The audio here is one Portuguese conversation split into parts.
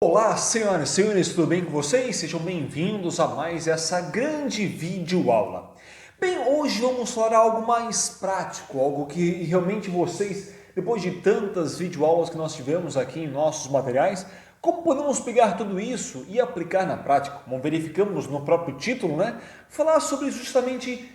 Olá, senhoras e senhores, tudo bem com vocês? Sejam bem-vindos a mais essa grande videoaula. Bem, hoje vamos falar algo mais prático, algo que realmente vocês, depois de tantas videoaulas que nós tivemos aqui em nossos materiais, como podemos pegar tudo isso e aplicar na prática? Como verificamos no próprio título, né? Falar sobre justamente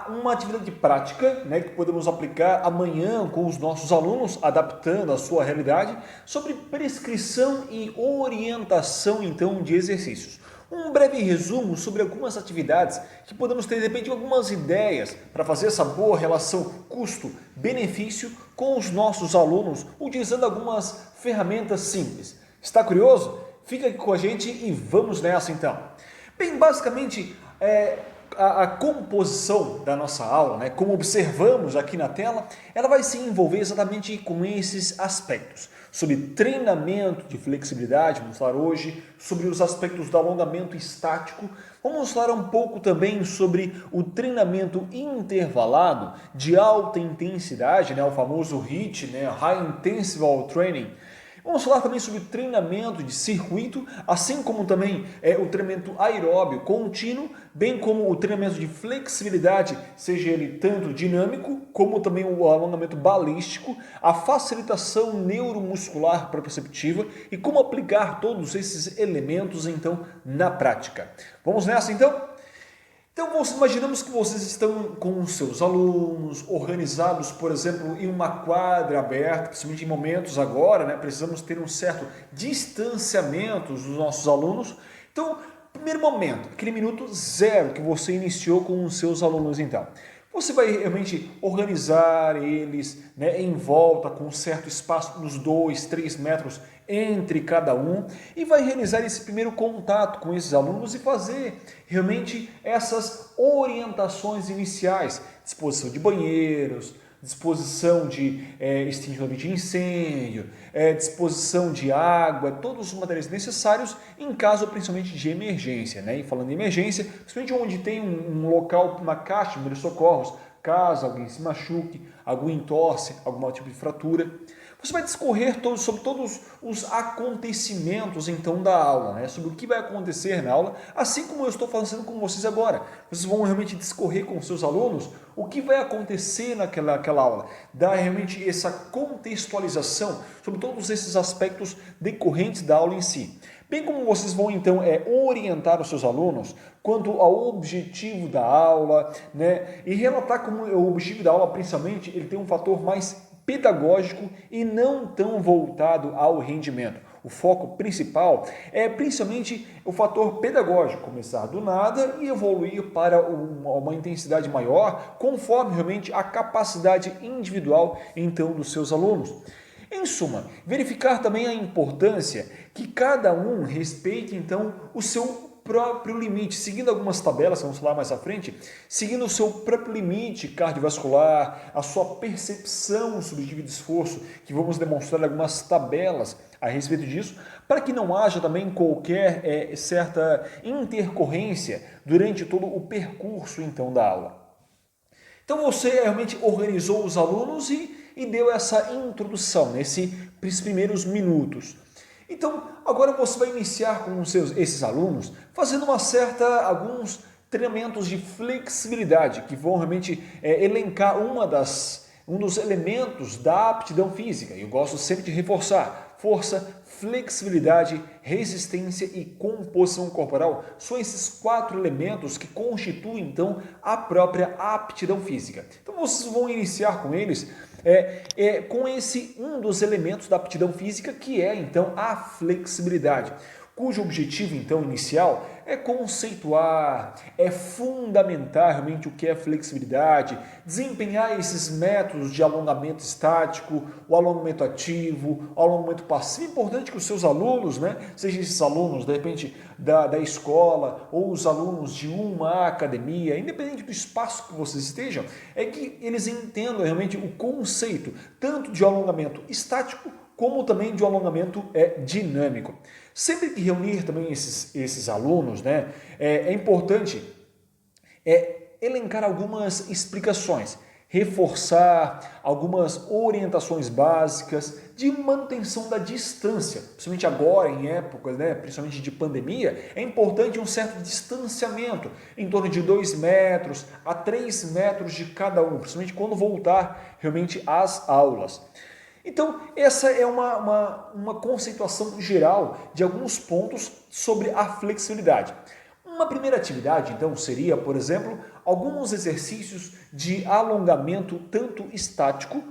uma atividade prática, né, que podemos aplicar amanhã com os nossos alunos, adaptando a sua realidade, sobre prescrição e orientação então de exercícios. Um breve resumo sobre algumas atividades que podemos ter de repente algumas ideias para fazer essa boa relação custo-benefício com os nossos alunos, utilizando algumas ferramentas simples. Está curioso? Fica aqui com a gente e vamos nessa então. Bem, basicamente, a composição da nossa aula, né, como observamos aqui na tela, ela vai se envolver exatamente com esses aspectos. Sobre treinamento de flexibilidade, vamos falar hoje sobre os aspectos do alongamento estático, vamos falar um pouco também sobre o treinamento intervalado de alta intensidade, né, o famoso HIIT, né, High Intensive Training. Vamos falar também sobre treinamento de circuito, assim como também o treinamento aeróbio contínuo, bem como o treinamento de flexibilidade, seja ele tanto dinâmico, como também o alongamento balístico, a facilitação neuromuscular proprioceptiva e como aplicar todos esses elementos então na prática. Vamos nessa então? Então, imaginamos que vocês estão com os seus alunos, organizados, por exemplo, em uma quadra aberta, principalmente em momentos agora, né, precisamos ter um certo distanciamento dos nossos alunos. Então, primeiro momento, aquele minuto zero que você iniciou com os seus alunos, então. Você vai realmente organizar eles, né, em volta, com um certo espaço, uns 2, 3 metros entre cada um, e vai realizar esse primeiro contato com esses alunos e fazer realmente essas orientações iniciais, disposição de banheiros, disposição de extintor de incêndio, disposição de água, todos os materiais necessários em caso principalmente de emergência, né? E falando em emergência, principalmente onde tem um local, uma caixa de primeiros socorros, caso alguém se machuque, algum entorse, algum tipo de fratura. Você vai discorrer sobre todos os acontecimentos então da aula, né? Sobre o que vai acontecer na aula, assim como eu estou fazendo com vocês agora. Vocês vão realmente discorrer com os seus alunos o que vai acontecer naquela aula, dar realmente essa contextualização sobre todos esses aspectos decorrentes da aula em si. Bem como vocês vão então orientar os seus alunos quanto ao objetivo da aula, né? E relatar como o objetivo da aula, principalmente, ele tem um fator mais pedagógico e não tão voltado ao rendimento. O foco principal é principalmente o fator pedagógico, começar do nada e evoluir para uma intensidade maior, conforme realmente a capacidade individual então dos seus alunos. Em suma, verificar também a importância que cada um respeite então o seu próprio limite, seguindo algumas tabelas, vamos falar mais à frente, seguindo o seu próprio limite cardiovascular, a sua percepção subjetiva de esforço, que vamos demonstrar algumas tabelas a respeito disso, para que não haja também qualquer certa intercorrência durante todo o percurso então da aula. Então você realmente organizou os alunos e deu essa introdução nesses primeiros minutos. Então, agora você vai iniciar com esses alunos fazendo alguns treinamentos de flexibilidade que vão realmente elencar um dos elementos da aptidão física. Eu gosto sempre de reforçar: força, flexibilidade, resistência e composição corporal são esses 4 elementos que constituem então a própria aptidão física. Então vocês vão iniciar com eles com um dos elementos da aptidão física, que é então a flexibilidade, cujo objetivo então inicial é conceituar, é fundamentar realmente o que é flexibilidade, desempenhar esses métodos de alongamento estático, o alongamento ativo, o alongamento passivo. É importante que os seus alunos, né, sejam esses alunos de repente da escola ou os alunos de uma academia, independente do espaço que vocês estejam, é que eles entendam realmente o conceito tanto de alongamento estático como também de um alongamento dinâmico. Sempre que reunir também esses alunos, né, é importante elencar algumas explicações. reforçar algumas orientações básicas de manutenção da distância, principalmente agora em épocas, principalmente de pandemia, é importante um certo distanciamento, em torno de 2 metros a 3 metros de cada um, principalmente quando voltar realmente às aulas. Então, essa é uma conceituação geral de alguns pontos sobre a flexibilidade. Uma primeira atividade, então, seria, por exemplo, alguns exercícios de alongamento tanto estático,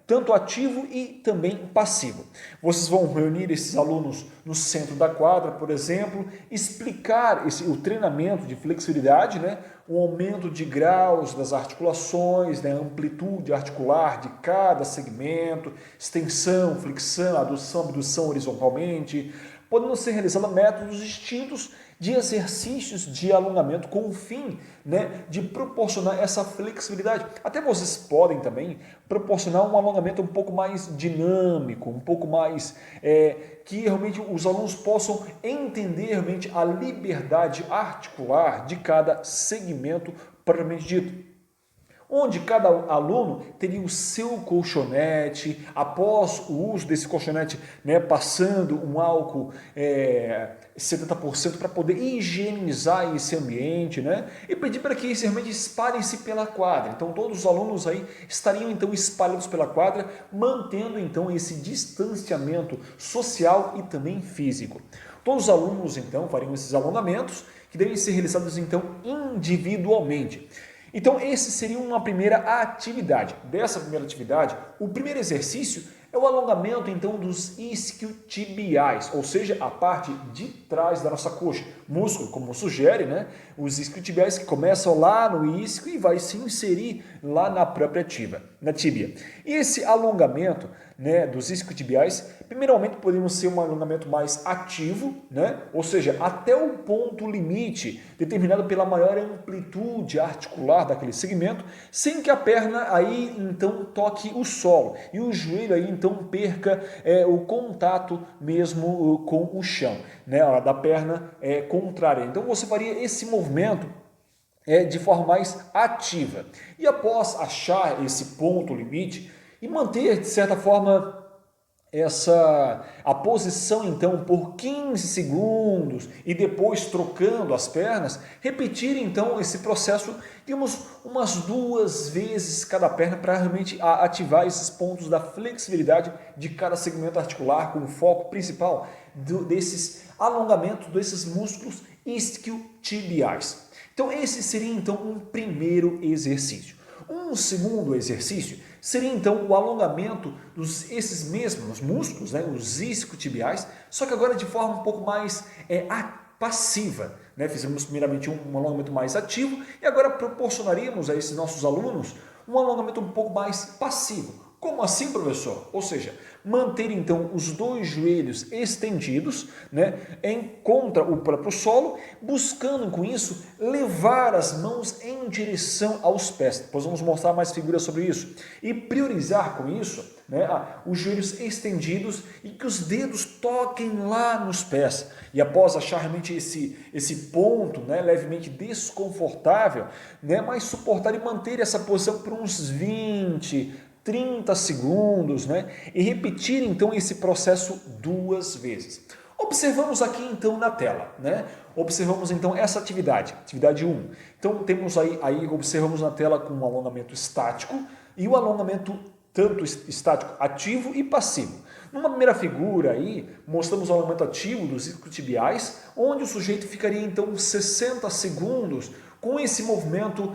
tanto ativo e também passivo. Vocês vão reunir esses alunos no centro da quadra, por exemplo, explicar o treinamento de flexibilidade, o aumento de graus das articulações, a amplitude articular de cada segmento, extensão, flexão, adução, abdução horizontalmente, podendo ser realizados métodos distintos de exercícios de alongamento com o fim de proporcionar essa flexibilidade. Até vocês podem também proporcionar um alongamento um pouco mais dinâmico, um pouco mais que realmente os alunos possam entender realmente a liberdade articular de cada segmento propriamente dito, onde cada aluno teria o seu colchonete, após o uso desse colchonete, passando um álcool 70% para poder higienizar esse ambiente, e pedir para que realmente espalhem-se pela quadra. Então todos os alunos aí estariam então espalhados pela quadra, mantendo então esse distanciamento social e também físico. Todos os alunos então fariam esses alongamentos, que devem ser realizados então individualmente. Então, esse seria uma primeira atividade. Dessa primeira atividade, o primeiro exercício é o alongamento, então, dos isquiotibiais, ou seja, a parte de trás da nossa coxa. Músculo, como sugere, os isquiotibiais que começam lá no isquio e vai se inserir lá na própria tíbia. E esse alongamento dos isquiotibiais, primeiramente podemos ser um alongamento mais ativo, ou seja, até o ponto limite determinado pela maior amplitude articular daquele segmento, sem que a perna aí então toque o solo e o joelho aí então perca o contato mesmo com o chão, da perna contrária. Então você faria esse movimento de forma mais ativa. E após achar esse ponto limite e manter, de certa forma, a posição então por 15 segundos e depois trocando as pernas, repetir então esse processo, digamos, umas 2 vezes cada perna para realmente ativar esses pontos da flexibilidade de cada segmento articular, com o foco principal desses alongamentos desses músculos isquiotibiais. Então esse seria então um primeiro exercício. Um segundo exercício seria então o alongamento esses mesmos músculos, os isquiotibiais, só que agora de forma um pouco mais passiva. Fizemos primeiramente um alongamento mais ativo e agora proporcionaríamos a esses nossos alunos um alongamento um pouco mais passivo. Como assim, professor? Ou seja, manter então os 2 joelhos estendidos, contra o próprio solo, buscando com isso levar as mãos em direção aos pés. Depois vamos mostrar mais figuras sobre isso. E priorizar com isso os joelhos estendidos e que os dedos toquem lá nos pés. E após achar realmente esse ponto levemente desconfortável, mas suportar e manter essa posição por uns 20, 30 segundos, e repetir então esse processo 2 vezes. Observamos aqui então na tela, observamos então essa atividade 1. Então temos aí observamos na tela com um alongamento estático e o alongamento tanto estático ativo e passivo. Numa primeira figura aí, mostramos o alongamento ativo dos isquiotibiais, onde o sujeito ficaria então 60 segundos com esse movimento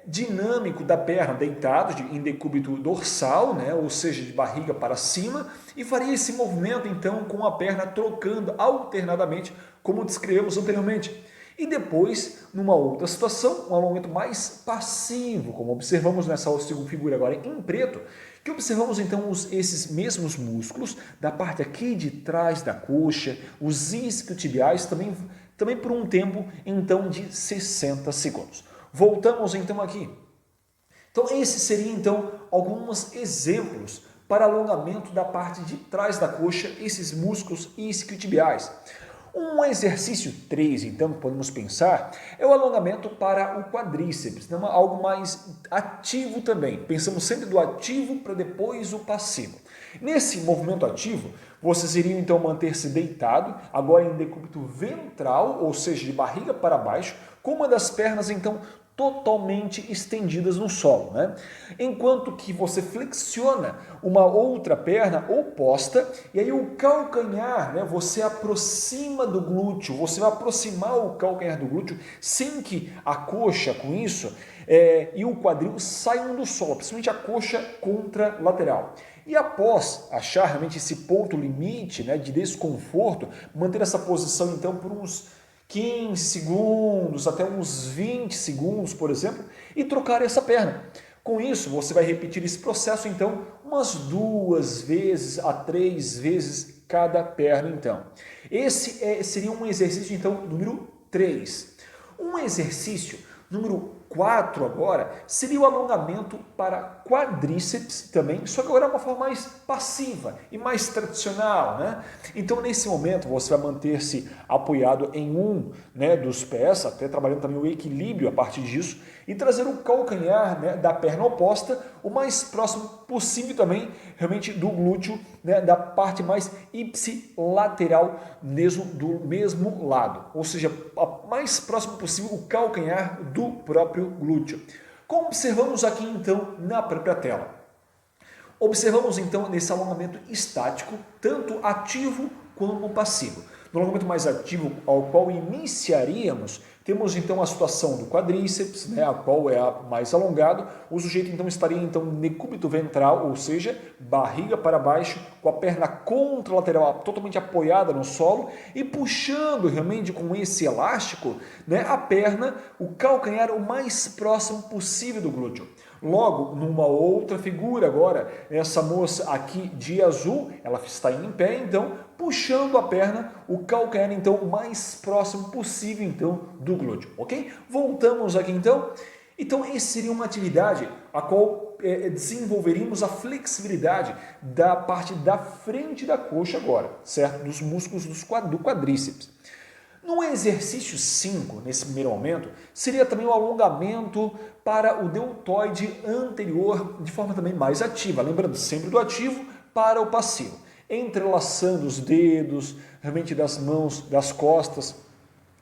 dinâmico da perna, deitado em decúbito dorsal, ou seja, de barriga para cima, e faria esse movimento então com a perna trocando alternadamente, como descrevemos anteriormente. E depois, numa outra situação, um alongamento mais passivo, como observamos nessa segunda figura agora em preto, que observamos então esses mesmos músculos da parte aqui de trás da coxa, os isquiotibiais também por um tempo então de 60 segundos. Voltamos então aqui. Então esses seriam então alguns exemplos para alongamento da parte de trás da coxa, esses músculos isquiotibiais. Um exercício 3, então, que podemos pensar, é o alongamento para o quadríceps, então, algo mais ativo também. Pensamos sempre do ativo para depois o passivo. Nesse movimento ativo, vocês iriam então manter-se deitado, agora em decúbito ventral, ou seja, de barriga para baixo, com uma das pernas então totalmente estendidas no solo, né? Enquanto que você flexiona uma outra perna oposta e aí o calcanhar, né, você aproxima do glúteo, você vai aproximar o calcanhar do glúteo sem que a coxa com isso e o quadril saiam do solo, principalmente a coxa contralateral. E após achar realmente esse ponto limite, né, de desconforto, manter essa posição então por uns 15 segundos, até uns 20 segundos, por exemplo, e trocar essa perna. Com isso, você vai repetir esse processo, então, umas 2 vezes a 3 vezes cada perna, então. Esse seria um exercício, então, número 3. Um exercício número 4 agora seria o alongamento para quadríceps também, só que agora é uma forma mais passiva e mais tradicional, né? Então nesse momento você vai manter-se apoiado em um, né, dos pés, até trabalhando também o equilíbrio a partir disso, e trazer o calcanhar, né, da perna oposta o mais próximo possível também realmente do glúteo, né, da parte mais ipsilateral mesmo do mesmo lado, ou seja, mais próximo possível o calcanhar do próprio glúteo. Como observamos aqui então na própria tela. Observamos então nesse alongamento estático, tanto ativo como passivo. No alongamento mais ativo, ao qual iniciaríamos, temos então a situação do quadríceps, né, a qual é a mais alongado. O sujeito então estaria então no decúbito ventral, ou seja, barriga para baixo, com a perna contralateral totalmente apoiada no solo e puxando realmente com esse elástico, né, a perna, o calcanhar o mais próximo possível do glúteo. Logo, numa outra figura agora, essa moça aqui de azul, ela está em pé, então, puxando a perna, o calcanhar, então, o mais próximo possível, então, do glúteo, ok? Voltamos aqui, então. Então, essa seria uma atividade a qual desenvolveríamos a flexibilidade da parte da frente da coxa agora, certo? Dos músculos do quadríceps. No exercício 5, nesse primeiro momento, seria também o alongamento para o deltoide anterior de forma também mais ativa, lembrando sempre do ativo para o passivo, entrelaçando os dedos, realmente das mãos, das costas,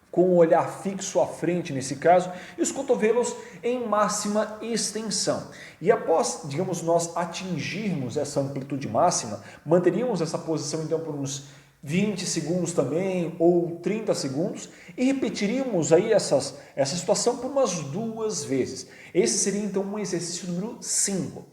com o olhar fixo à frente nesse caso, e os cotovelos em máxima extensão. E após, digamos, nós atingirmos essa amplitude máxima, manteríamos essa posição então por uns 20 segundos também, ou 30 segundos, e repetiríamos aí essa situação por umas 2 vezes. Esse seria então um exercício número 5.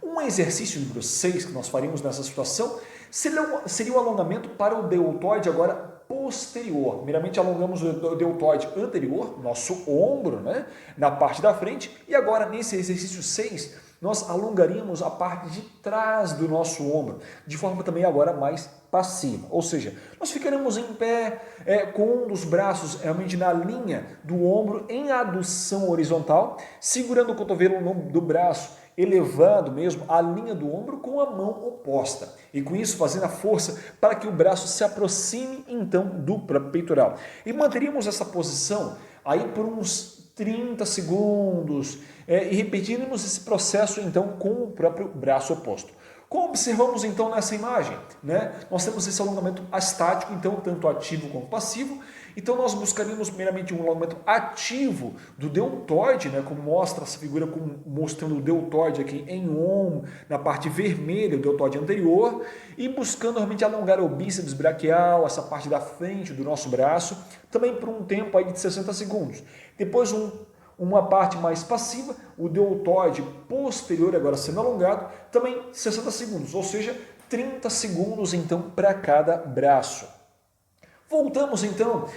Um exercício número 6 que nós faríamos nessa situação seria o alongamento para o deltoide agora posterior. Meramente alongamos o deltoide anterior, nosso ombro, né, na parte da frente, e agora nesse exercício 6, nós alongaríamos a parte de trás do nosso ombro, de forma também agora mais passiva. Ou seja, nós ficaremos em pé com um dos braços realmente na linha do ombro em adução horizontal, segurando o cotovelo do braço, elevando mesmo a linha do ombro com a mão oposta. E com isso fazendo a força para que o braço se aproxime então do próprio peitoral. E manteríamos essa posição aí por uns 30 segundos e repetiremos esse processo então com o próprio braço oposto. Como observamos então nessa imagem, né? Nós temos esse alongamento estático, então tanto ativo como passivo. Então nós buscaríamos primeiramente um alongamento ativo do deltoide, né? Como mostra essa figura mostrando o deltoide aqui em on, na parte vermelha, o deltoide anterior, e buscando realmente alongar o bíceps braquial, essa parte da frente do nosso braço, também por um tempo aí de 60 segundos. Depois uma parte mais passiva, o deltoide posterior agora sendo alongado, também 60 segundos, ou seja, 30 segundos então para cada braço. Voltamos então,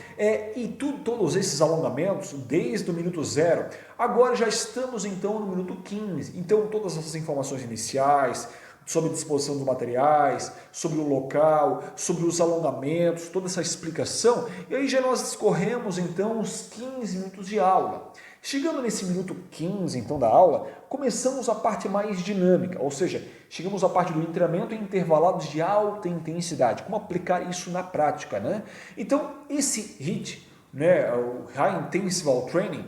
todos esses alongamentos, desde o minuto 0, agora já estamos então no minuto 15, então todas essas informações iniciais, sobre a disposição dos materiais, sobre o local, sobre os alongamentos, toda essa explicação, e aí já nós discorremos então uns 15 minutos de aula. Chegando nesse minuto 15, então, da aula, começamos a parte mais dinâmica, ou seja, chegamos à parte do treinamento em intervalados de alta intensidade, como aplicar isso na prática, né? Então, esse HIIT, né, o High Intensive Training,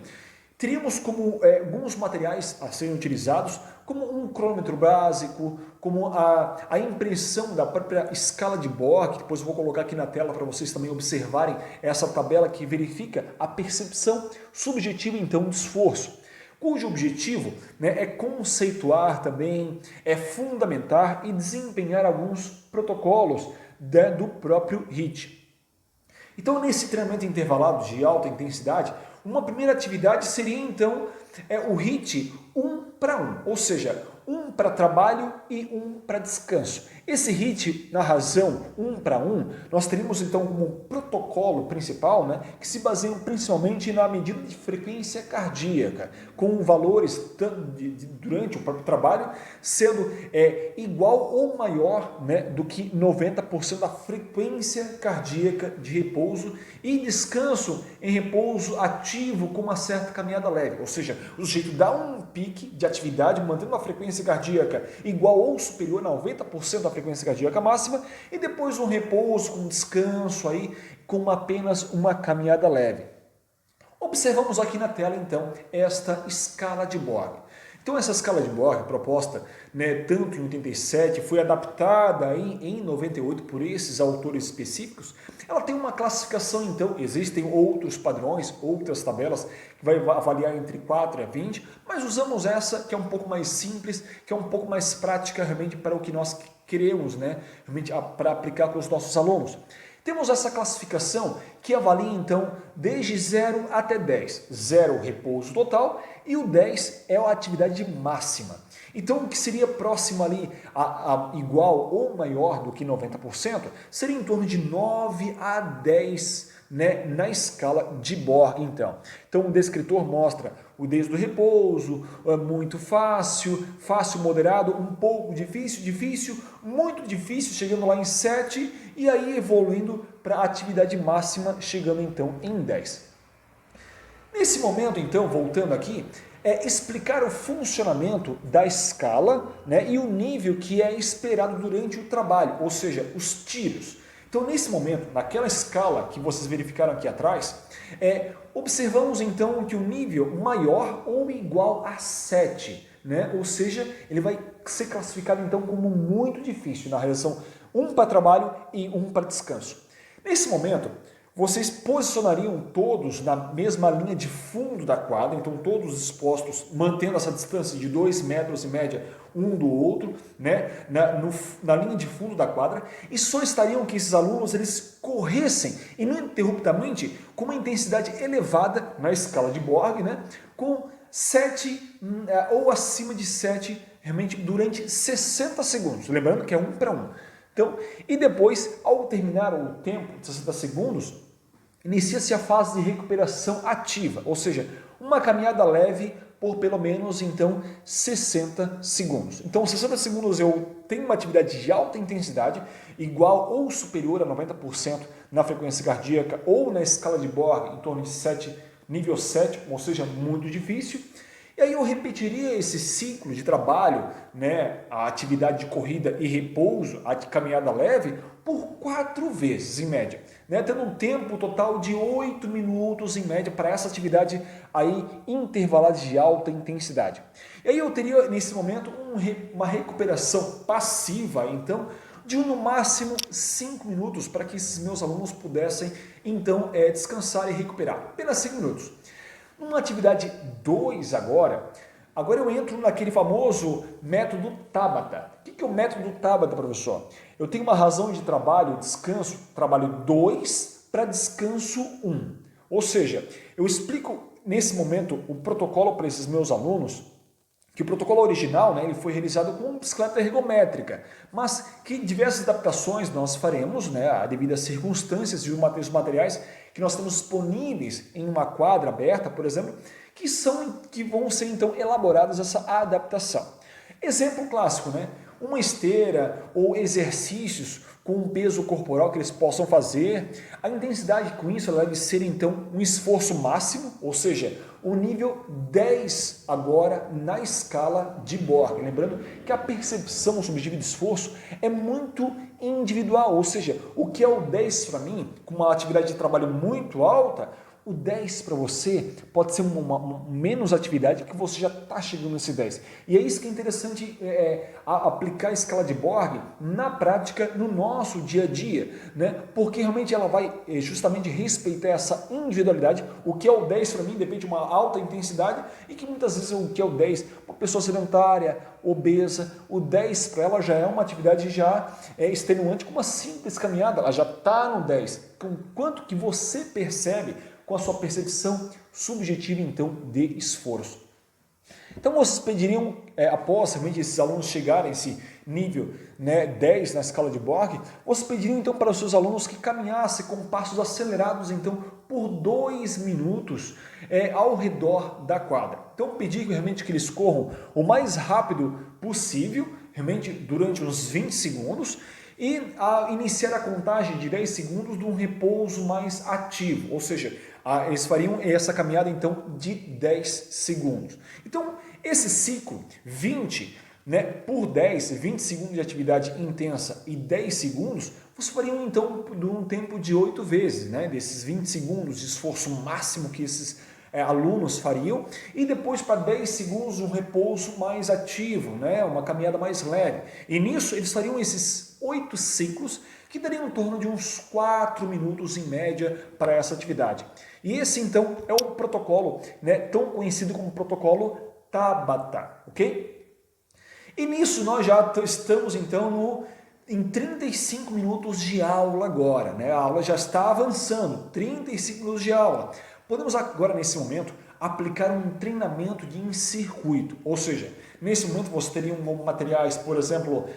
teríamos como alguns materiais a serem utilizados, como um cronômetro básico, como a impressão da própria escala de Borg, que depois eu vou colocar aqui na tela para vocês também observarem essa tabela que verifica a percepção subjetiva então de esforço, cujo objetivo, né, é conceituar também, é fundamentar e desempenhar alguns protocolos, né, do próprio HIIT. Então, nesse treinamento intervalado de alta intensidade, uma primeira atividade seria então o HIIT 1 para 1, ou seja, 1 para trabalho e 1 para descanso. Esse HIIT, na razão 1 para 1, nós teríamos então como protocolo principal, né, que se baseia principalmente na medida de frequência cardíaca, com valores durante o próprio trabalho sendo igual ou maior, né, do que 90% da frequência cardíaca de repouso e descanso em repouso ativo com uma certa caminhada leve, ou seja, o sujeito dá um pique de atividade mantendo uma frequência cardíaca igual ou superior a 90% da frequência cardíaca máxima e depois um repouso com descanso aí com apenas uma caminhada leve. Observamos aqui na tela então esta escala de Borg. Então essa escala de Borg proposta, né, tanto em 87, foi adaptada em 98 por esses autores específicos, ela tem uma classificação então, existem outros padrões, outras tabelas que vai avaliar entre 4 a 20, mas usamos essa que é um pouco mais simples, que é um pouco mais prática realmente para o que nós queremos, né, realmente para aplicar com os nossos alunos. Temos essa classificação que avalia então desde 0 até 10. 0 repouso total e o 10 é a atividade máxima. Então o que seria próximo ali a igual ou maior do que 90% seria em torno de 9 a 10, né, na escala de Borg então. Então o descritor mostra o desde o repouso, muito fácil, fácil, moderado, um pouco difícil, difícil, muito difícil, chegando lá em 7 e aí evoluindo para a atividade máxima, chegando então em 10. Nesse momento então, voltando aqui, explicar o funcionamento da escala, né, e o nível que é esperado durante o trabalho, ou seja, os tiros. Então, nesse momento, naquela escala que vocês verificaram aqui atrás, observamos então que o nível maior ou igual a 7, né? Ou seja, ele vai ser classificado então como muito difícil, na relação 1 para trabalho e 1 para descanso. Nesse momento, vocês posicionariam todos na mesma linha de fundo da quadra, então todos expostos, mantendo essa distância de 2 metros em média um do outro, né, na linha de fundo da quadra, e só estariam que esses alunos eles corressem ininterruptamente com uma intensidade elevada na escala de Borg, né, com 7 ou acima de 7 realmente durante 60 segundos, lembrando que é 1 para 1. Então, e depois, ao terminar o tempo de 60 segundos, inicia-se a fase de recuperação ativa, ou seja, uma caminhada leve por pelo menos, então, 60 segundos. Então, 60 segundos eu tenho uma atividade de alta intensidade, igual ou superior a 90% na frequência cardíaca ou na escala de Borg, em torno de 7, nível 7, ou seja, muito difícil. E aí eu repetiria esse ciclo de trabalho, né, a atividade de corrida e repouso, a caminhada leve, por 4 vezes em média, né, tendo um tempo total de 8 minutos em média para essa atividade aí intervalada de alta intensidade. E aí eu teria nesse momento uma recuperação passiva, então, de no máximo 5 minutos para que esses meus alunos pudessem então descansar e recuperar, apenas 5 minutos. Numa atividade 2 agora eu entro naquele famoso método Tabata. O que é o método Tabata, professor? Eu tenho uma razão de trabalho, descanso, trabalho 2 para descanso 1. Ou seja, eu explico nesse momento o protocolo para esses meus alunos, que o protocolo original, né, ele foi realizado com bicicleta ergométrica, mas que diversas adaptações nós faremos, né, devido às circunstâncias e os materiais que nós temos disponíveis em uma quadra aberta, por exemplo, que vão ser então elaboradas essa adaptação. Exemplo clássico, né? Uma esteira ou exercícios com um peso corporal que eles possam fazer. A intensidade com isso ela deve ser então um esforço máximo, ou seja, o nível 10 agora na escala de Borg. Lembrando que a percepção subjetiva de esforço é muito individual, ou seja, o que é o 10 para mim, com uma atividade de trabalho muito alta, o 10 para você pode ser uma menos atividade que você já está chegando nesse 10. E é isso que é interessante aplicar a escala de Borg na prática, no nosso dia a dia, né? Porque realmente ela vai justamente respeitar essa individualidade. O que é o 10 para mim depende de uma alta intensidade e que muitas vezes o que é o 10, uma pessoa sedentária, obesa, o 10 para ela já é uma atividade já extenuante, com uma simples caminhada, ela já está no 10. Com quanto que você percebe com a sua percepção subjetiva, então, de esforço. Então, vocês pediriam, após realmente esses alunos chegarem a esse nível 10 na escala de Borg, vocês pediriam, então, para os seus alunos que caminhassem com passos acelerados, então, por 2 minutos ao redor da quadra. Então, pedir realmente que eles corram o mais rápido possível, realmente durante uns 20 segundos, e iniciar a contagem de 10 segundos de um repouso mais ativo, ou seja, eles fariam essa caminhada então de 10 segundos. Então, esse ciclo 20 por 10, 20 segundos de atividade intensa e 10 segundos, vocês fariam então de um tempo de 8 vezes, desses 20 segundos de esforço máximo que esses alunos fariam, e depois para 10 segundos um repouso mais ativo, uma caminhada mais leve. E nisso eles fariam esses 8 ciclos, que dariam em torno de uns 4 minutos em média para essa atividade. E esse então é o protocolo, tão conhecido como protocolo Tabata, ok? E nisso nós já estamos então em 35 minutos de aula agora, A aula já está avançando, 35 minutos de aula. Podemos agora, nesse momento, aplicar um treinamento em circuito, ou seja, nesse momento você teria materiais, por exemplo,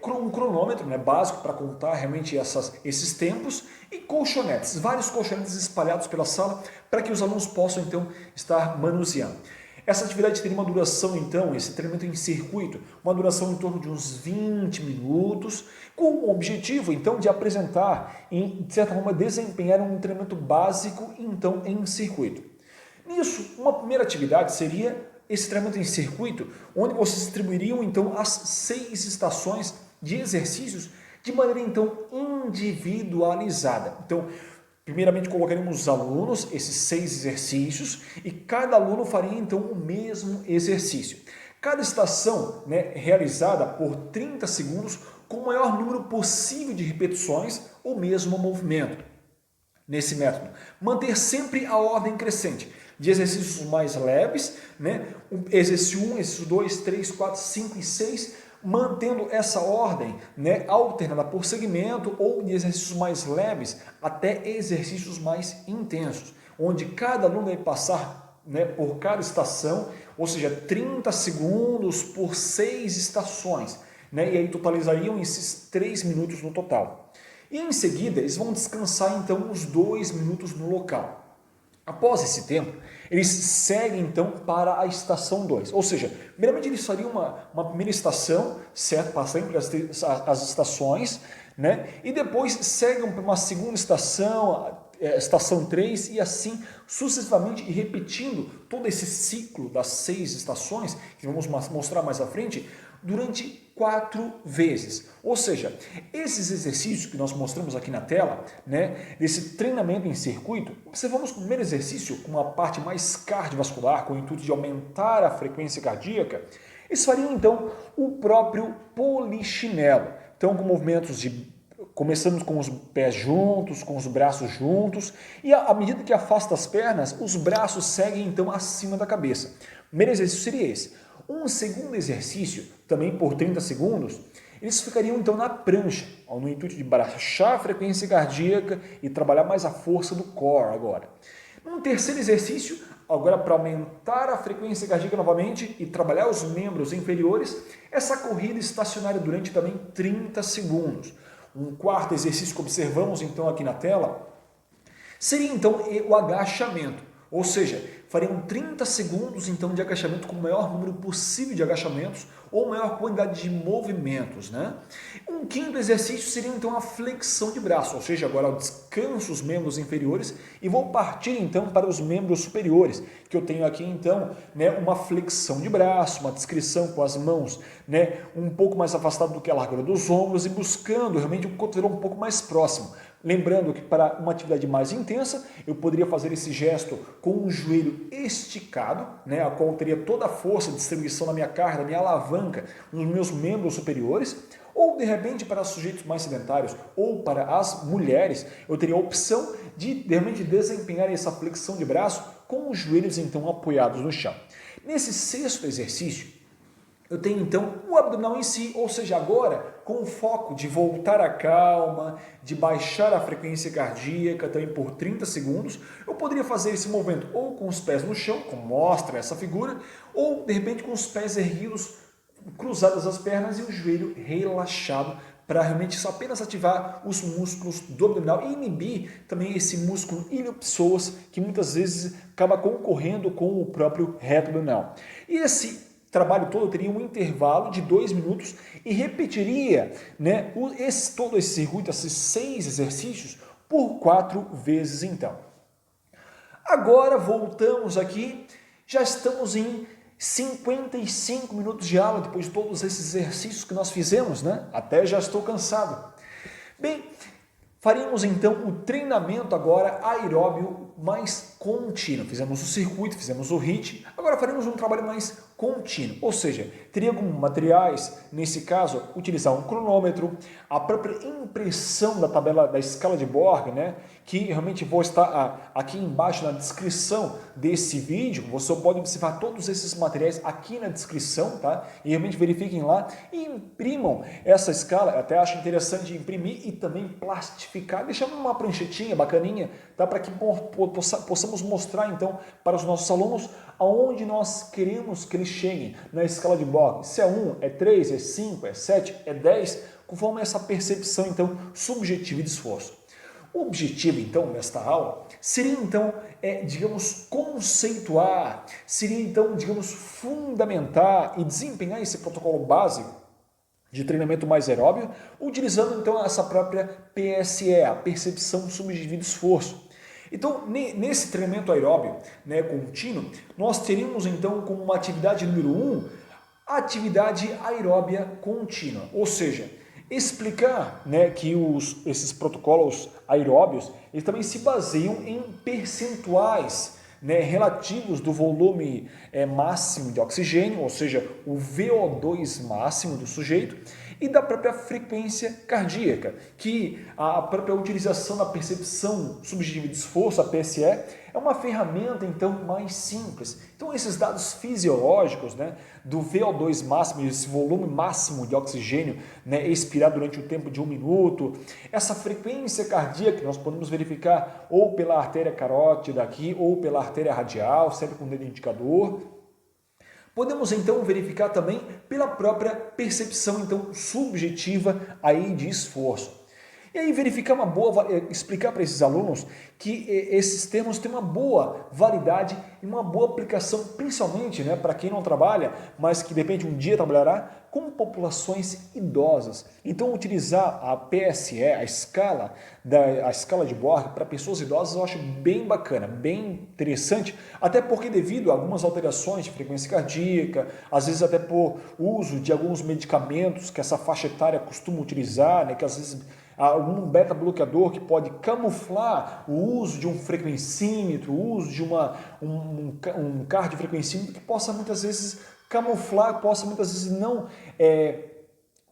um cronômetro básico para contar realmente esses tempos e colchonetes, vários colchonetes espalhados pela sala para que os alunos possam então estar manuseando. Essa atividade teria uma duração então, esse treinamento em circuito, uma duração em torno de uns 20 minutos, com o objetivo então de apresentar e de certa forma desempenhar um treinamento básico então em circuito. Nisso, uma primeira atividade seria esse treinamento em circuito, onde vocês distribuiriam então as 6 estações de exercícios de maneira então individualizada. Então, primeiramente colocaríamos os alunos, esses 6 exercícios, e cada aluno faria então o mesmo exercício. Cada estação realizada por 30 segundos com o maior número possível de repetições ou mesmo movimento. Nesse método, manter sempre a ordem crescente de exercícios mais leves, exercício 1, exercício 2, 3, 4, 5 e 6, mantendo essa ordem alternada por segmento ou de exercícios mais leves até exercícios mais intensos, onde cada aluno vai passar por cada estação, ou seja, 30 segundos por 6 estações, e aí totalizariam esses 3 minutos no total. E em seguida, eles vão descansar então uns 2 minutos no local. Após esse tempo, eles seguem então para a estação 2, ou seja, primeiramente eles fariam uma primeira estação, certo? Passando por as estações, e depois seguem para uma segunda estação, estação 3 e assim sucessivamente, e repetindo todo esse ciclo das 6 estações, que vamos mostrar mais à frente, durante 4 vezes. Ou seja, esses exercícios que nós mostramos aqui na tela, desse treinamento em circuito, observamos o primeiro exercício com uma parte mais cardiovascular, com o intuito de aumentar a frequência cardíaca. Eles fariam então o próprio polichinelo. Então, com movimentos começamos com os pés juntos, com os braços juntos, e à medida que afasta as pernas, os braços seguem então acima da cabeça. O primeiro exercício seria esse. Um segundo exercício, também por 30 segundos, eles ficariam então na prancha, no intuito de baixar a frequência cardíaca e trabalhar mais a força do core agora. Um terceiro exercício, agora para aumentar a frequência cardíaca novamente e trabalhar os membros inferiores, essa corrida estacionária durante também 30 segundos. Um quarto exercício que observamos então aqui na tela seria então o agachamento. Ou seja, fariam 30 segundos então de agachamento com o maior número possível de agachamentos ou maior quantidade de movimentos, né? Um quinto exercício seria então a flexão de braço, ou seja, agora eu descanso os membros inferiores e vou partir então para os membros superiores, que eu tenho aqui então, né, uma flexão de braço, uma descrição com as mãos, né, um pouco mais afastado do que a largura dos ombros e buscando realmente um cotovelo um pouco mais próximo. Lembrando que para uma atividade mais intensa, eu poderia fazer esse gesto com o joelho esticado, né, a qual teria toda a força de distribuição na minha carga, na minha alavanca, nos meus membros superiores, ou de repente para sujeitos mais sedentários ou para as mulheres, eu teria a opção de realmente desempenhar essa flexão de braço com os joelhos então apoiados no chão. Nesse sexto exercício, eu tenho então o abdominal em si, ou seja, agora com o foco de voltar a calma, de baixar a frequência cardíaca também por 30 segundos, eu poderia fazer esse movimento ou com os pés no chão, como mostra essa figura, ou de repente com os pés erguidos, cruzadas as pernas e o joelho relaxado, para realmente só apenas ativar os músculos do abdominal e inibir também esse músculo iliopsoas, que muitas vezes acaba concorrendo com o próprio reto abdominal. E esse trabalho todo teria um intervalo de 2 minutos e repetiria, né, todo esse circuito, esses 6 exercícios, por 4 vezes então. Agora voltamos aqui, já estamos em 55 minutos de aula, depois de todos esses exercícios que nós fizemos, né? Até já estou cansado. Bem, faríamos então o treinamento agora aeróbio mais contínuo. Fizemos o circuito, fizemos o HIIT, agora faremos um trabalho mais contínuo. Ou seja, teria alguns materiais, nesse caso, utilizar um cronômetro, a própria impressão da tabela da escala de Borg, né? Que realmente vou estar aqui embaixo na descrição desse vídeo. Você pode observar todos esses materiais aqui na descrição, tá? E realmente verifiquem lá e imprimam essa escala. Eu até acho interessante imprimir e também plastificar, deixando uma pranchetinha bacaninha, tá? Para que possamos mostrar então para os nossos alunos aonde nós queremos que eles cheguem na escala de Borg. Se é 1, é 3, é 5, é 7, é 10, conforme essa percepção então subjetiva de esforço. O objetivo, então, desta aula seria, então, digamos, conceituar, seria, então, digamos, fundamentar e desempenhar esse protocolo básico de treinamento mais aeróbio, utilizando, então, essa própria PSE, a percepção subjetiva de esforço. Então, nesse treinamento aeróbio, né, contínuo, nós teríamos, então, como uma atividade número 1, a atividade aeróbia contínua, ou seja, explicar, né, que esses protocolos aeróbios eles também se baseiam em percentuais, né, relativos do volume máximo de oxigênio, ou seja, o VO2 máximo do sujeito, e da própria frequência cardíaca, que a própria utilização da percepção subjetiva de esforço, a PSE, é uma ferramenta então mais simples. Então esses dados fisiológicos, né, do VO2 máximo, esse volume máximo de oxigênio, né, expirado durante o tempo de 1 minuto, essa frequência cardíaca que nós podemos verificar ou pela artéria carótida aqui ou pela artéria radial, sempre com o dedo indicador. Podemos então verificar também pela própria percepção então subjetiva aí de esforço. E aí verificar explicar para esses alunos que esses termos têm uma boa validade e uma boa aplicação, principalmente, né, para quem não trabalha, mas que de repente um dia trabalhará com populações idosas. Então utilizar a PSE, a escala de Borg para pessoas idosas eu acho bem bacana, bem interessante, até porque devido a algumas alterações de frequência cardíaca, às vezes até por uso de alguns medicamentos que essa faixa etária costuma utilizar, né, que às vezes algum beta-bloqueador que pode camuflar o uso de um frequencímetro, o uso de um cardiofrequencímetro que possa muitas vezes camuflar, possa muitas vezes não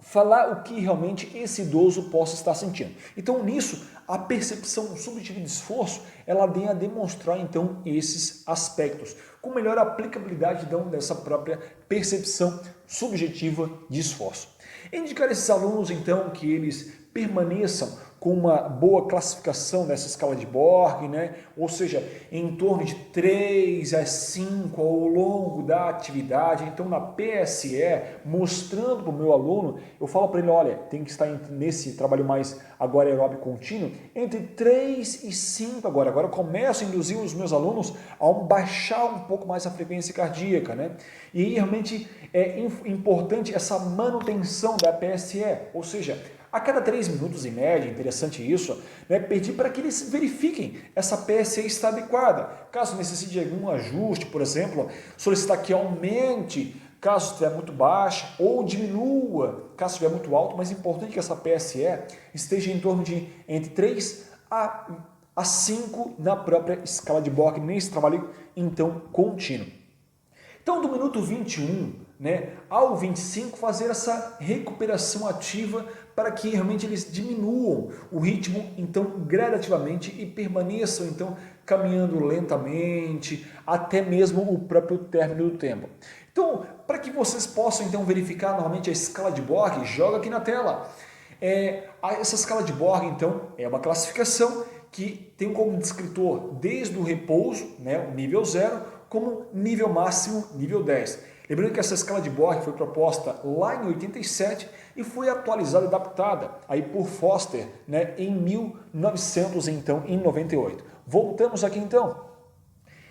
falar o que realmente esse idoso possa estar sentindo. Então nisso, a percepção subjetiva de esforço, ela vem a demonstrar então esses aspectos, com melhor aplicabilidade então, dessa própria percepção subjetiva de esforço. Indicar esses alunos então que eles permaneçam com uma boa classificação dessa escala de Borg, né? Ou seja, em torno de 3 a 5 ao longo da atividade. Então, na PSE, mostrando para o meu aluno, eu falo para ele, olha, tem que estar nesse trabalho mais agora aeróbico contínuo, entre 3 e 5 agora. Agora eu começo a induzir os meus alunos a baixar um pouco mais a frequência cardíaca, né? E realmente é importante essa manutenção da PSE, ou seja, a cada 3 minutos em média, interessante isso, né, pedir para que eles verifiquem essa PSE está adequada. Caso necessite de algum ajuste, por exemplo, solicitar que aumente caso estiver muito baixa ou diminua caso estiver muito alto, mas é importante que essa PSE esteja em torno de entre 3 a 5 na própria escala de Borg, nesse trabalho então contínuo. Então, do minuto 21, né, ao 25, fazer essa recuperação ativa para que realmente eles diminuam o ritmo, então, gradativamente e permaneçam, então, caminhando lentamente, até mesmo o próprio término do tempo. Então, para que vocês possam, então, verificar novamente a escala de Borg, joga aqui na tela. Essa escala de Borg, então, é uma classificação que tem como descritor desde o repouso, né, o nível 0, como nível máximo, nível 10. Lembrando que essa escala de Borg foi proposta lá em 87 e foi atualizada e adaptada aí por Foster, né, em 1998. Voltamos aqui então.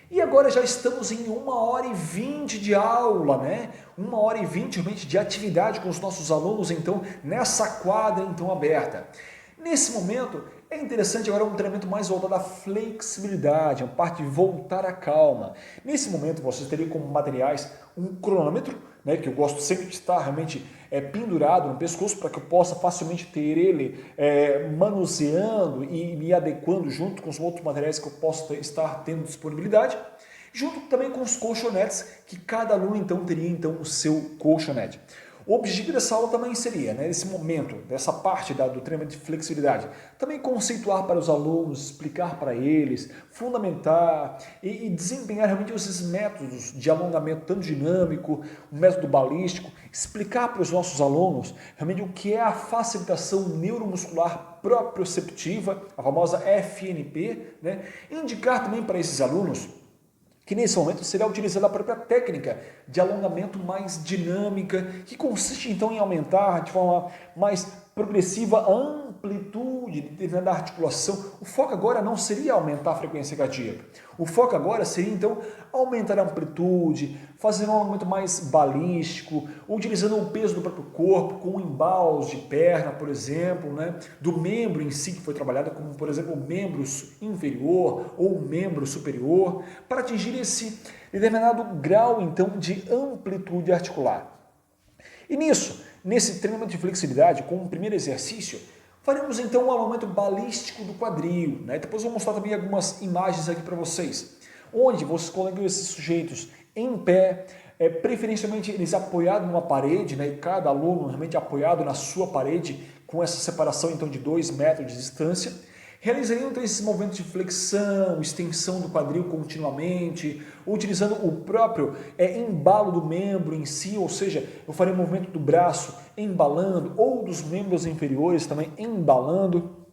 E agora já estamos em 1h20 de aula, né? 1h20 realmente de atividade com os nossos alunos, então, nessa quadra então aberta. Nesse momento, é interessante agora um treinamento mais voltado à flexibilidade, a parte de voltar à calma. Nesse momento, vocês teriam como materiais um cronômetro, né, que eu gosto sempre de estar realmente pendurado no pescoço para que eu possa facilmente ter ele manuseando e me adequando junto com os outros materiais que eu possa estar tendo disponibilidade, junto também com os colchonetes, que cada aluno então teria então o seu colchonete. O objetivo dessa aula também seria, né, nesse momento, dessa parte do treinamento de flexibilidade, também conceituar para os alunos, explicar para eles, fundamentar e desempenhar realmente esses métodos de alongamento tanto dinâmico, o método balístico, explicar para os nossos alunos realmente o que é a facilitação neuromuscular proprioceptiva, a famosa FNP, né, indicar também para esses alunos que nesse momento será utilizada a própria técnica de alongamento mais dinâmica, que consiste então em aumentar de forma mais progressiva a amplitude de determinada articulação. O foco agora não seria aumentar a frequência cardíaca, o foco agora seria então aumentar a amplitude, fazer um alongamento mais balístico, utilizando o peso do próprio corpo, com embalos de perna, por exemplo, né, do membro em si que foi trabalhado, como por exemplo o membro inferior ou o membro superior, para atingir esse determinado grau então de amplitude articular. E nesse treinamento de flexibilidade, como primeiro exercício, faremos então um alongamento balístico do quadril, né? Depois eu vou mostrar também algumas imagens aqui para vocês, onde vocês colocam esses sujeitos em pé, preferencialmente eles apoiados numa parede, né? E cada aluno realmente apoiado na sua parede, com essa separação então de 2 metros de distância. Realizariam então esses movimentos de flexão, extensão do quadril continuamente, utilizando o próprio embalo do membro em si, ou seja, eu faria o movimento do braço embalando, ou dos membros inferiores também embalando,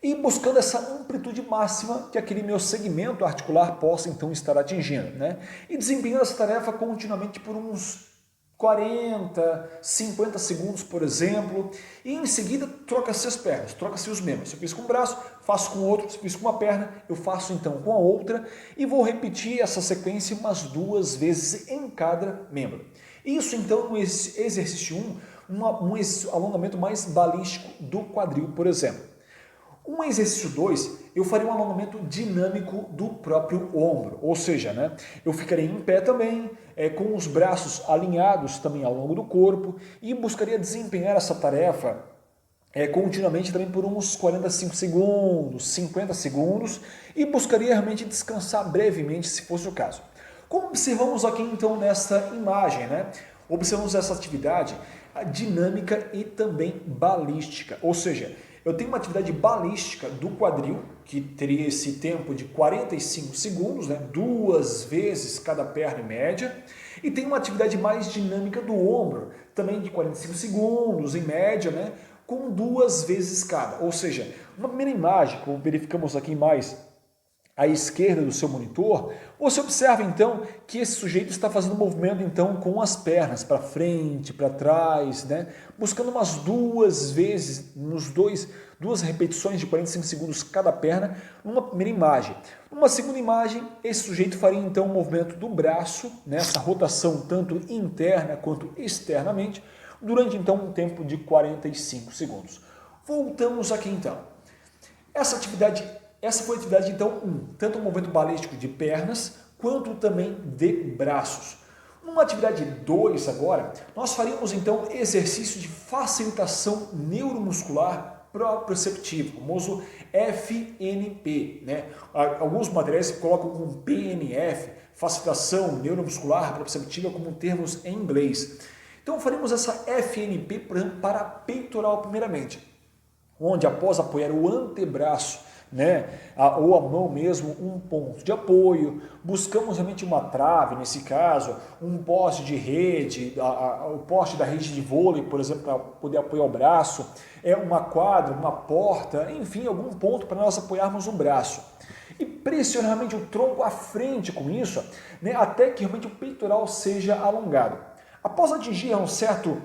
e buscando essa amplitude máxima que aquele meu segmento articular possa então estar atingindo, né? E desempenhando essa tarefa continuamente por uns 40, 50 segundos, por exemplo, e em seguida troca-se as pernas, troca-se os membros. Se eu fiz com um braço, faço com o outro, se eu fiz com uma perna, eu faço então com a outra e vou repetir essa sequência umas 2 vezes em cada membro. Isso então no exercício 1, um alongamento mais balístico do quadril, por exemplo. Um exercício 2, eu faria um alongamento dinâmico do próprio ombro, ou seja, né, eu ficaria em pé também, com os braços alinhados também ao longo do corpo e buscaria desempenhar essa tarefa continuamente também por uns 45 segundos, 50 segundos e buscaria realmente descansar brevemente se fosse o caso. Como observamos aqui então nessa imagem, né, observamos essa atividade dinâmica e também balística, ou seja, eu tenho uma atividade balística do quadril, que teria esse tempo de 45 segundos, né, 2 vezes cada perna em média, e tem uma atividade mais dinâmica do ombro, também de 45 segundos em média, né, com 2 vezes cada. Ou seja, uma primeira imagem, como verificamos aqui mais à esquerda do seu monitor, você observa então que esse sujeito está fazendo um movimento então com as pernas para frente, para trás, né? Buscando umas 2 vezes, duas repetições de 45 segundos cada perna, numa primeira imagem. Numa segunda imagem, esse sujeito faria então um movimento do braço, nessa rotação tanto interna quanto externamente, durante então um tempo de 45 segundos. Voltamos aqui então. Essa foi a atividade então 1, tanto o movimento balístico de pernas, quanto também de braços. Numa atividade 2 agora, nós faríamos então exercício de facilitação neuromuscular proprioceptiva, o famoso FNP, né? Alguns materiais colocam como PNF, facilitação neuromuscular proprioceptiva, como termos em inglês. Então faremos essa FNP, por exemplo, para peitoral primeiramente, onde após apoiar o antebraço, né, ou a mão mesmo, um ponto de apoio, buscamos realmente uma trave, nesse caso, um poste de rede, o poste da rede de vôlei, por exemplo, para poder apoiar o braço, uma quadra, uma porta, enfim, algum ponto para nós apoiarmos o braço. E pressionar realmente o tronco à frente com isso, né, até que realmente o peitoral seja alongado. Após atingir um certo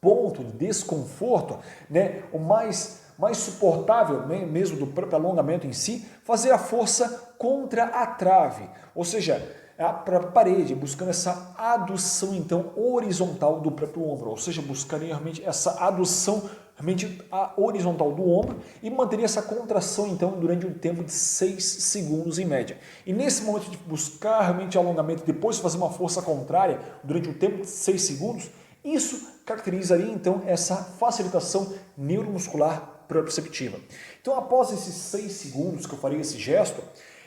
ponto de desconforto, né, o mais suportável, né, mesmo do próprio alongamento em si, fazer a força contra a trave, ou seja, para a parede, buscando essa adução então horizontal do próprio ombro, ou seja, buscaria realmente essa adução realmente horizontal do ombro e manteria essa contração então durante um tempo de 6 segundos em média. E nesse momento de buscar realmente alongamento, depois fazer uma força contrária durante um tempo de 6 segundos, isso caracterizaria então essa facilitação neuromuscular proprioceptiva. Então, após esses 6 segundos que eu faria esse gesto,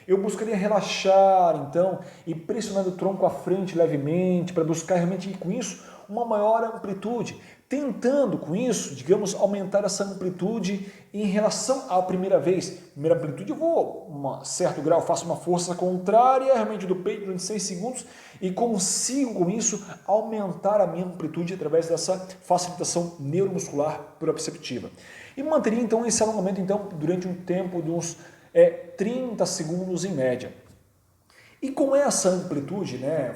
eu buscaria relaxar então e pressionar o tronco à frente levemente para buscar realmente com isso uma maior amplitude, tentando com isso, digamos, aumentar essa amplitude em relação à primeira vez. Primeira amplitude eu vou, um certo grau, faço uma força contrária realmente do peito durante 6 segundos e consigo com isso aumentar a minha amplitude através dessa facilitação neuromuscular proprioceptiva. E manteria então esse alongamento então, durante um tempo de uns 30 segundos em média. E com essa amplitude, né,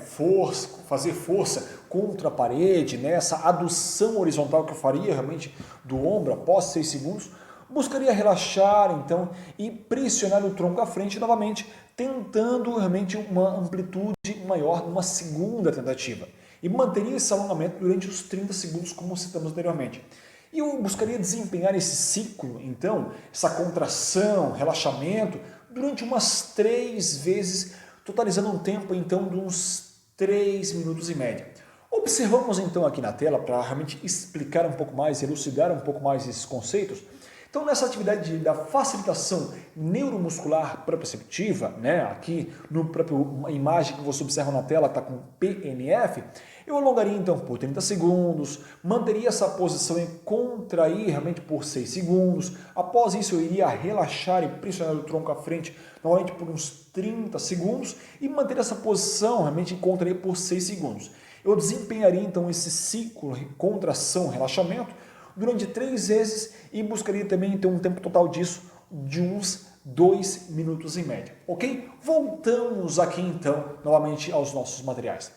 fazer força contra a parede, né, essa adução horizontal que eu faria realmente do ombro após 6 segundos, buscaria relaxar então e pressionar o tronco à frente novamente, tentando realmente uma amplitude maior numa segunda tentativa. E manteria esse alongamento durante os 30 segundos, como citamos anteriormente. E eu buscaria desempenhar esse ciclo, então, essa contração, relaxamento, durante umas 3 vezes, totalizando um tempo, então, de uns 3 minutos e média. Observamos, então, aqui na tela, para realmente explicar um pouco mais, elucidar um pouco mais esses conceitos. Então, nessa atividade da facilitação neuromuscular proprioceptiva, né, aqui no próprio imagem que você observa na tela está com PNF, eu alongaria então por 30 segundos, manteria essa posição e contrair realmente por 6 segundos. Após isso, eu iria relaxar e pressionar o tronco à frente novamente por uns 30 segundos e manter essa posição realmente e contrair por 6 segundos. Eu desempenharia então esse ciclo contração, relaxamento durante 3 vezes e buscaria também ter um tempo total disso de uns 2 minutos em média, ok? Voltamos aqui então novamente aos nossos materiais.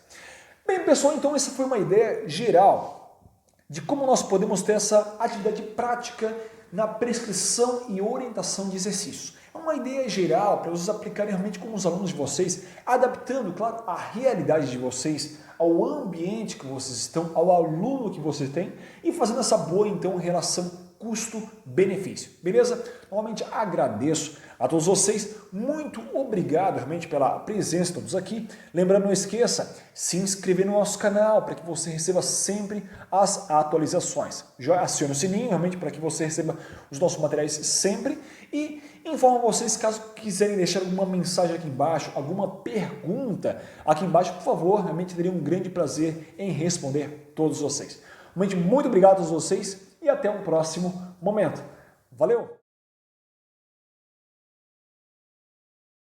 Bem, pessoal, então essa foi uma ideia geral de como nós podemos ter essa atividade prática na prescrição e orientação de exercícios. É uma ideia geral para vocês aplicarem realmente com os alunos de vocês, adaptando, claro, a realidade de vocês, ao ambiente que vocês estão, ao aluno que vocês têm e fazendo essa boa, então, relação custo-benefício, beleza? Novamente agradeço a todos vocês, muito obrigado realmente pela presença de todos aqui. Lembrando, não esqueça, se inscrever no nosso canal para que você receba sempre as atualizações. Já acione o sininho realmente para que você receba os nossos materiais sempre e informo vocês, caso quiserem deixar alguma mensagem aqui embaixo, alguma pergunta aqui embaixo, por favor, realmente teria um grande prazer em responder todos vocês. Realmente muito obrigado a todos vocês e até um próximo momento. Valeu!